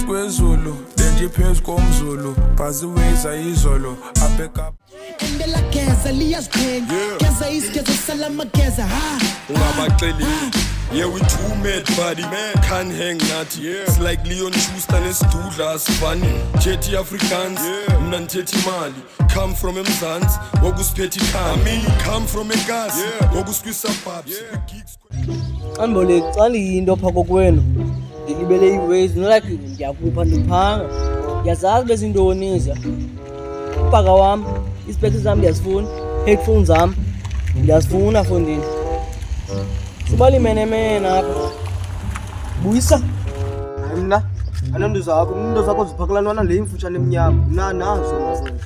kwezulu lenje phezu komzulu bhaziweza izolo abheka Endela geza liyazigqenga geza isigeza salama geza ha ungabaxeli yeah we too mad buddy can't hang nathi it's like Leon Schuster nesidudla asifani Jethi Africans mina ngithethi imali come from eMzansi wokusiphethe ikhaya I come from eGazi wokusquisabhabs Ambole xa liyinto pha kokwenu ndilibele iways no like ndiyakupha ndiphanga yazazi bezintoni iza ubhaka wami ispectacles zami ndiyazifuna headphones zami ndiyazifuna fondini sibalimene apha buyisa mna anando zakho ziphakelanwana le imfutshane emnyama mna nazo mafoni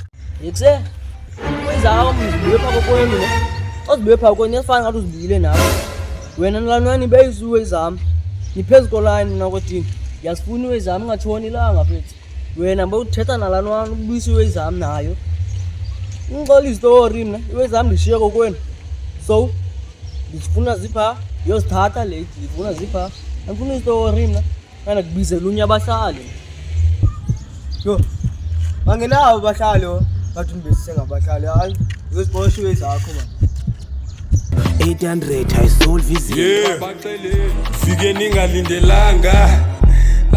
yekuse kwezakho mzibuye pha kokwenu ne ozibuye pha kokwenu yafana ngathi uzibuyile nawe wena nalwanwani beyizuwe zami niphezu kolayini nakwetini ndiyazifuna iwe zami ngatshoni ilanga fethu wena mbawuthetha nalanwani ubuyisa iwe zami nayo ngixola izitori mna iwe zami ndishiye kokwenu so ndizifuna zipha yozithatha late ndifuna zipha andifuna izitori mna kana kubizela unye abahlali yo bangenawo bahlali bathi ndibesise ngabahlali hayi uziboshe iwe zakho man 800 ayisolve izinto baxele fike ningalindelanga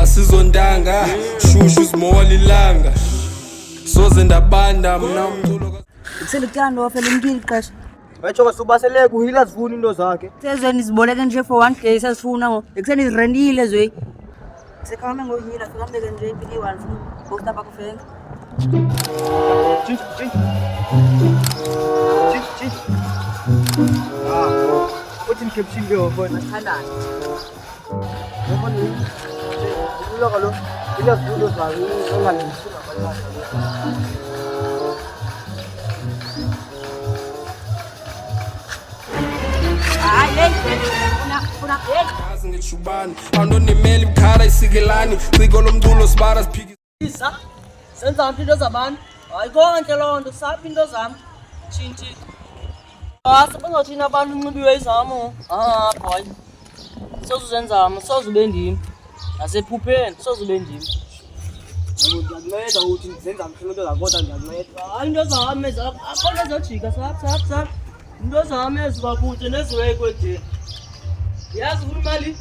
asizondanga shushu small ilanga soze ndabanda mna umculo Kuselikando wafela umkili qasha. Wathi subaseleke uhila zifuna into zakhe. Sezweni ziboleke nje for one day sasifuna ngo. Ekuseni izirendile zwe. Sekhama ngohila fika mbeke nje impiki 1 funa. Posta pa kufenga. Chi. Uthi ngikepshile yofona Thandana. yofona lo ila zifundo zakhe ongalishisa ngabahlali. Yazi ngishubani andonemeli bukhala isikelani ciko lomdulo sibara siphiki senza into zabantu hayi konke loo nto saphi into zami tshintshi sebengathini abantu unxibiwe izam boy sozuzenzama sozube ndim nasephupheni sozube ndim Ndiyakunceda uthi ndizenza mhlawumbe into zakodwa ndiyakunceda. hayi into zami akho nto ezojika saphi into zami ezibakuthe neziwekwedeni yazi ufuna imali